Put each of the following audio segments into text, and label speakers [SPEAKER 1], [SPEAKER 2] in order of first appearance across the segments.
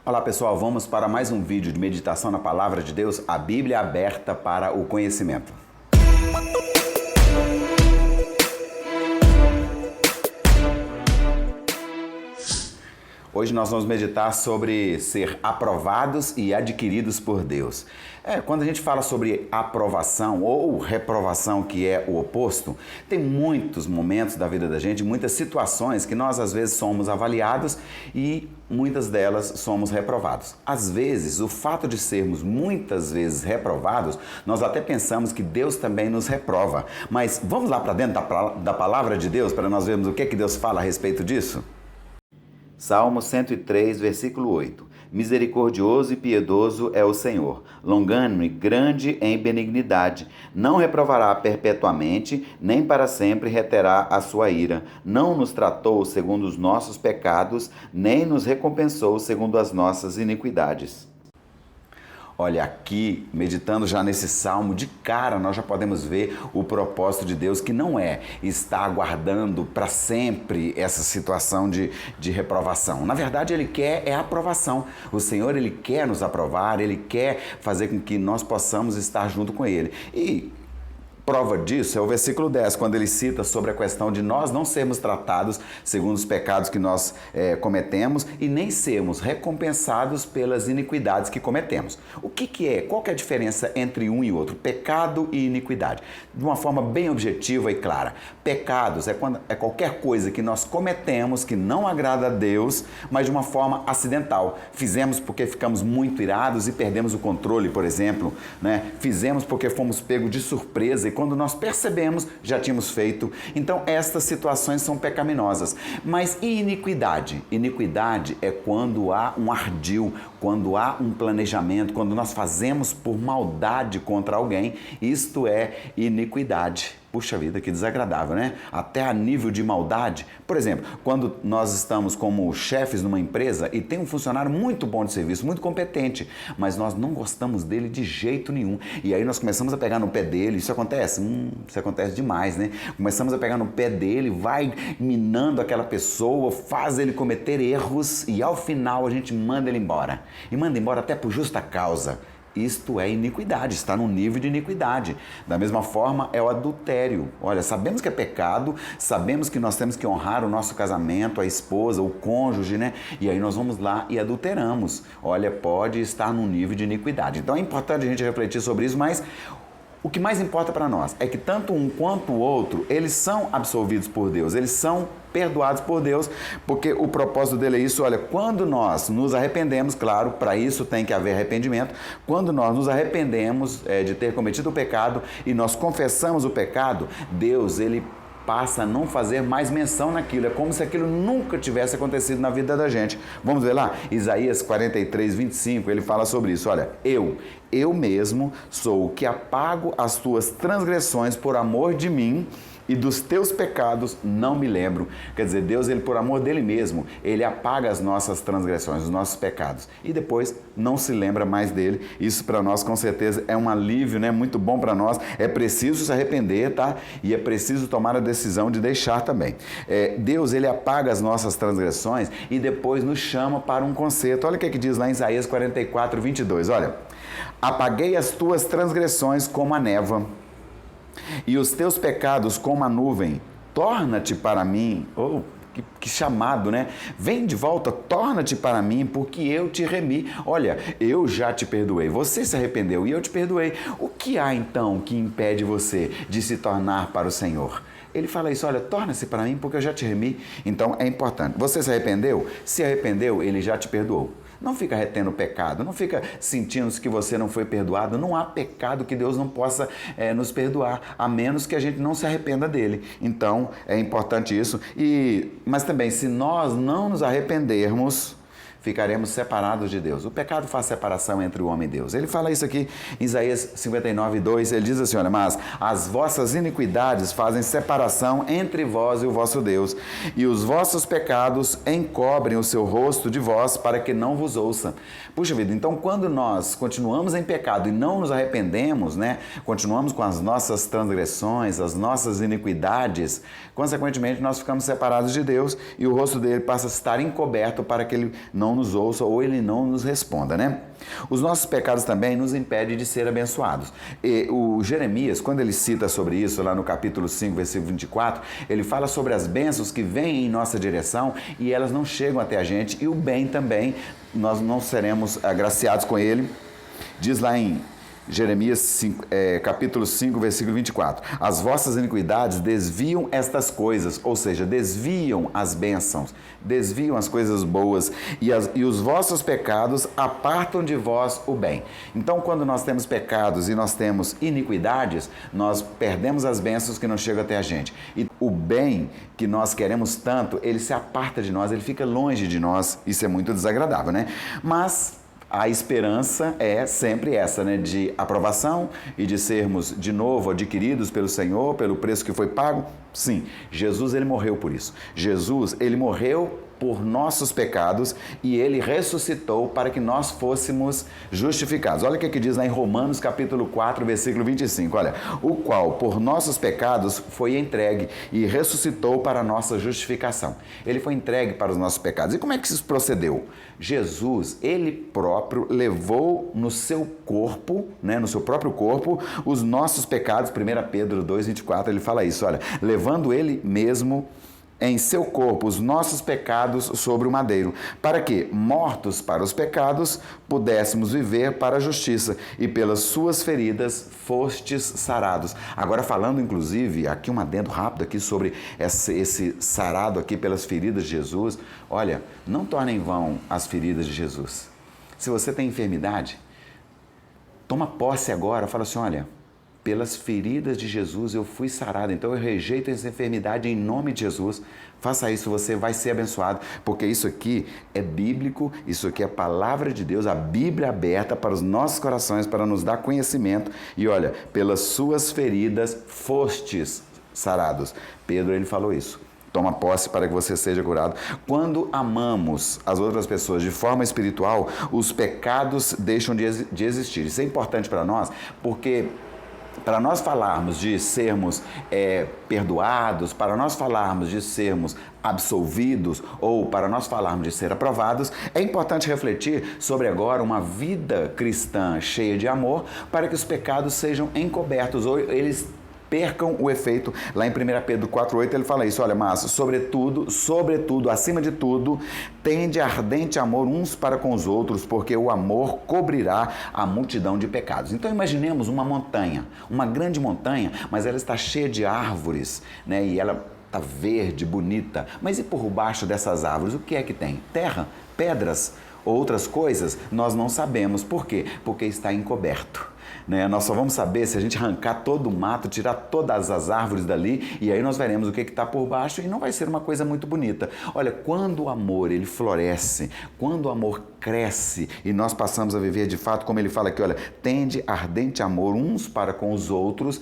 [SPEAKER 1] Olá pessoal, vamos para mais um vídeo de meditação na Palavra de Deus, a Bíblia aberta para o conhecimento. Hoje nós vamos meditar sobre ser aprovados e adquiridos por Deus. Quando a gente fala sobre aprovação ou reprovação, que é o oposto, tem muitos momentos da vida da gente, muitas situações que nós às vezes somos avaliados e muitas delas somos reprovados. Às vezes, o fato de sermos muitas vezes reprovados, nós até pensamos que Deus também nos reprova. Mas vamos lá para dentro da Palavra de Deus para nós vermos o que Deus fala a respeito disso? Salmo 103, versículo 8. Misericordioso e piedoso é o Senhor, longânimo e grande em benignidade. Não reprovará perpetuamente, nem para sempre reterá a sua ira. Não nos tratou segundo os nossos pecados, nem nos recompensou segundo as nossas iniquidades. Olha, aqui, meditando já nesse salmo, de cara nós já podemos ver o propósito de Deus, que não é estar aguardando para sempre essa situação de reprovação. Na verdade, Ele quer a aprovação. O Senhor, Ele quer nos aprovar, Ele quer fazer com que nós possamos estar junto com Ele. E prova disso é o versículo 10, quando ele cita sobre a questão de nós não sermos tratados segundo os pecados que nós cometemos e nem sermos recompensados pelas iniquidades que cometemos. O que é? Qual que é a diferença entre um e outro? Pecado e iniquidade. De uma forma bem objetiva e clara. Pecados é qualquer coisa que nós cometemos que não agrada a Deus, mas de uma forma acidental. Fizemos porque ficamos muito irados e perdemos o controle, por exemplo, né? Fizemos porque fomos pegos de surpresa e quando nós percebemos, já tínhamos feito. Então, estas situações são pecaminosas. Mas e iniquidade? Iniquidade é quando há um ardil, quando há um planejamento, quando nós fazemos por maldade contra alguém. Isto é iniquidade. Puxa vida, que desagradável, né? Até a nível de maldade. Por exemplo, quando nós estamos como chefes numa empresa e tem um funcionário muito bom de serviço, muito competente, mas nós não gostamos dele de jeito nenhum. E aí nós começamos a pegar no pé dele. Isso acontece? Isso acontece demais, né? Começamos a pegar no pé dele, vai minando aquela pessoa, faz ele cometer erros e ao final a gente manda ele embora. E manda embora até por justa causa. Isto é iniquidade, está no nível de iniquidade. Da mesma forma é o adultério. Olha, sabemos que é pecado, sabemos que nós temos que honrar o nosso casamento, a esposa, o cônjuge, né? E aí nós vamos lá e adulteramos. Olha, pode estar no nível de iniquidade. Então é importante a gente refletir sobre isso, mas o que mais importa para nós é que tanto um quanto o outro, eles são absolvidos por Deus, eles são perdoados por Deus, porque o propósito dele é isso. Olha, quando nós nos arrependemos, claro, para isso tem que haver arrependimento, quando nós nos arrependemos de ter cometido o pecado e nós confessamos o pecado, Deus, ele passa a não fazer mais menção naquilo. É como se aquilo nunca tivesse acontecido na vida da gente. Vamos ver lá? Isaías 43, 25, ele fala sobre isso. Olha, eu mesmo sou o que apago as tuas transgressões por amor de mim e dos teus pecados não me lembro. Quer dizer, Deus, ele por amor dele mesmo, ele apaga as nossas transgressões, os nossos pecados e depois não se lembra mais dele. Isso para nós com certeza é um alívio, né? Muito bom para nós. É preciso se arrepender, tá? E é preciso tomar a decisão de deixar também. Deus, ele apaga as nossas transgressões e depois nos chama para um conserto. Olha o que diz lá em Isaías 44, 22. Olha, apaguei as tuas transgressões como a névoa e os teus pecados como a nuvem. Torna-te para mim. Oh, que chamado, né? Vem de volta, torna-te para mim, porque eu te remi. Olha, eu já te perdoei. Você se arrependeu e eu te perdoei. O que há então que impede você de se tornar para o Senhor? Ele fala isso, olha, torna-se para mim porque eu já te remi. Então é importante. Você se arrependeu? Se arrependeu, ele já te perdoou. Não fica retendo o pecado, não fica sentindo que você não foi perdoado. Não há pecado que Deus não possa nos perdoar, a menos que a gente não se arrependa dele. Então, é importante isso. Mas também, se nós não nos arrependermos, ficaremos separados de Deus. O pecado faz separação entre o homem e Deus. Ele fala isso aqui em Isaías 59, 2. Ele diz assim, olha, mas as vossas iniquidades fazem separação entre vós e o vosso Deus, e os vossos pecados encobrem o seu rosto de vós para que não vos ouça. Puxa vida, então quando nós continuamos em pecado e não nos arrependemos, né? Continuamos com as nossas transgressões, as nossas iniquidades, consequentemente nós ficamos separados de Deus e o rosto dele passa a estar encoberto para que ele não não nos ouça ou ele não nos responda, né? Os nossos pecados também nos impedem de ser abençoados. E o Jeremias, quando ele cita sobre isso, lá no capítulo 5, versículo 24, ele fala sobre as bênçãos que vêm em nossa direção e elas não chegam até a gente, e o bem também, nós não seremos agraciados com ele. Diz lá em Jeremias 5, capítulo 5, versículo 24. As vossas iniquidades desviam estas coisas, ou seja, desviam as bênçãos, desviam as coisas boas, e os vossos pecados apartam de vós o bem. Então, quando nós temos pecados e nós temos iniquidades, nós perdemos as bênçãos que não chegam até a gente. E o bem que nós queremos tanto, ele se aparta de nós, ele fica longe de nós. Isso é muito desagradável, né? Mas a esperança é sempre essa, né? De aprovação e de sermos de novo adquiridos pelo Senhor, pelo preço que foi pago. Sim, Jesus, ele morreu por isso. Jesus, ele morreu por nossos pecados e ele ressuscitou para que nós fôssemos justificados. Olha o que diz lá em Romanos capítulo 4, versículo 25. Olha, o qual por nossos pecados foi entregue e ressuscitou para a nossa justificação. Ele foi entregue para os nossos pecados. E como é que isso procedeu? Jesus, ele próprio levou no seu corpo, né, no seu próprio corpo, os nossos pecados. 1 Pedro 2, 24, ele fala isso, olha, levando ele mesmo em seu corpo os nossos pecados sobre o madeiro, para que, mortos para os pecados, pudéssemos viver para a justiça, e pelas suas feridas fostes sarados. Agora falando, inclusive, aqui um adendo rápido aqui sobre esse sarado aqui pelas feridas de Jesus. Olha, não torne em vão as feridas de Jesus. Se você tem enfermidade, toma posse agora, fala assim, olha, pelas feridas de Jesus eu fui sarado, então eu rejeito essa enfermidade em nome de Jesus. Faça isso, você vai ser abençoado, porque isso aqui é bíblico, isso aqui é a palavra de Deus, a Bíblia aberta para os nossos corações, para nos dar conhecimento. E olha, pelas suas feridas fostes sarados. Pedro, ele falou isso. Toma posse para que você seja curado. Quando amamos as outras pessoas de forma espiritual, os pecados deixam de existir. Isso é importante para nós, porque para nós falarmos de sermos perdoados, para nós falarmos de sermos absolvidos ou para nós falarmos de ser aprovados, é importante refletir sobre agora uma vida cristã cheia de amor para que os pecados sejam encobertos ou eles percam o efeito. Lá em 1 Pedro 4,8 ele fala isso, olha, mas sobretudo, acima de tudo, tende ardente amor uns para com os outros, porque o amor cobrirá a multidão de pecados. Então imaginemos uma montanha, uma grande montanha, mas ela está cheia de árvores, né? E ela está verde, bonita, mas e por baixo dessas árvores, o que é que tem? Terra, pedras, outras coisas? Nós não sabemos. Por quê? Porque está encoberto. Né? Nós só vamos saber se a gente arrancar todo o mato, tirar todas as árvores dali, e aí nós veremos o que está por baixo e não vai ser uma coisa muito bonita. Olha, quando o amor ele floresce, quando o amor cresce e nós passamos a viver de fato, como ele fala aqui, olha, tende ardente amor uns para com os outros,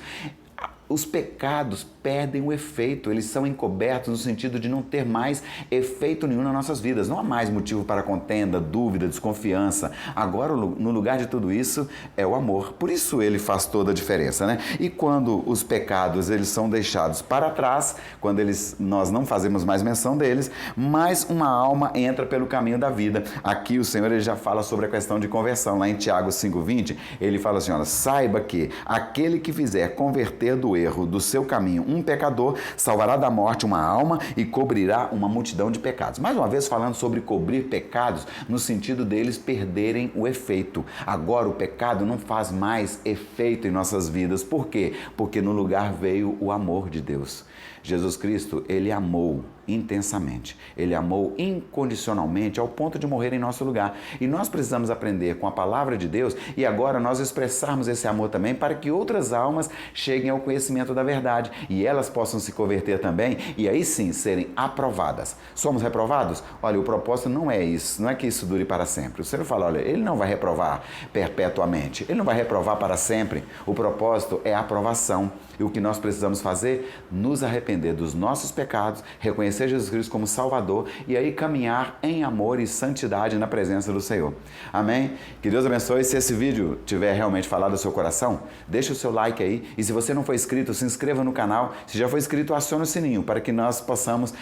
[SPEAKER 1] os pecados perdem o efeito, eles são encobertos no sentido de não ter mais efeito nenhum nas nossas vidas. Não há mais motivo para contenda, dúvida, desconfiança. Agora, no lugar de tudo isso, é o amor. Por isso ele faz toda a diferença, né? E quando os pecados eles são deixados para trás, quando nós não fazemos mais menção deles, mais uma alma entra pelo caminho da vida. Aqui o Senhor ele já fala sobre a questão de conversão. Lá em Tiago 5,20, ele fala assim, olha, saiba que aquele que fizer converter do erro do seu caminho um pecador, salvará da morte uma alma e cobrirá uma multidão de pecados. Mais uma vez falando sobre cobrir pecados no sentido deles perderem o efeito. Agora o pecado não faz mais efeito em nossas vidas. Por quê? Porque no lugar veio o amor de Deus. Jesus Cristo, ele amou intensamente, ele amou incondicionalmente ao ponto de morrer em nosso lugar. E nós precisamos aprender com a palavra de Deus e agora nós expressarmos esse amor também para que outras almas cheguem ao conhecimento da verdade e elas possam se converter também e aí sim serem aprovadas. Somos reprovados? Olha, o propósito não é isso, não é que isso dure para sempre. O Senhor fala, olha, ele não vai reprovar perpetuamente, ele não vai reprovar para sempre. O propósito é a aprovação. E o que nós precisamos fazer? Nos arrepender dos nossos pecados, reconhecer Jesus Cristo como Salvador e aí caminhar em amor e santidade na presença do Senhor. Amém? Que Deus abençoe. Se esse vídeo tiver realmente falado ao seu coração, deixa o seu like aí. E se você não for inscrito, se inscreva no canal. Se já for inscrito, acione o sininho para que nós possamos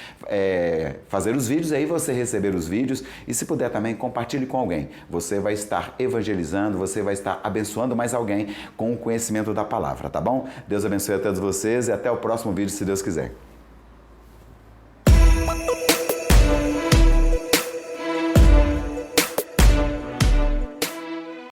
[SPEAKER 1] fazer os vídeos aí, você receber os vídeos. E se puder também, compartilhe com alguém. Você vai estar evangelizando, você vai estar abençoando mais alguém com o conhecimento da palavra, tá bom? Deus abençoe a todos vocês e até o próximo vídeo, se Deus quiser.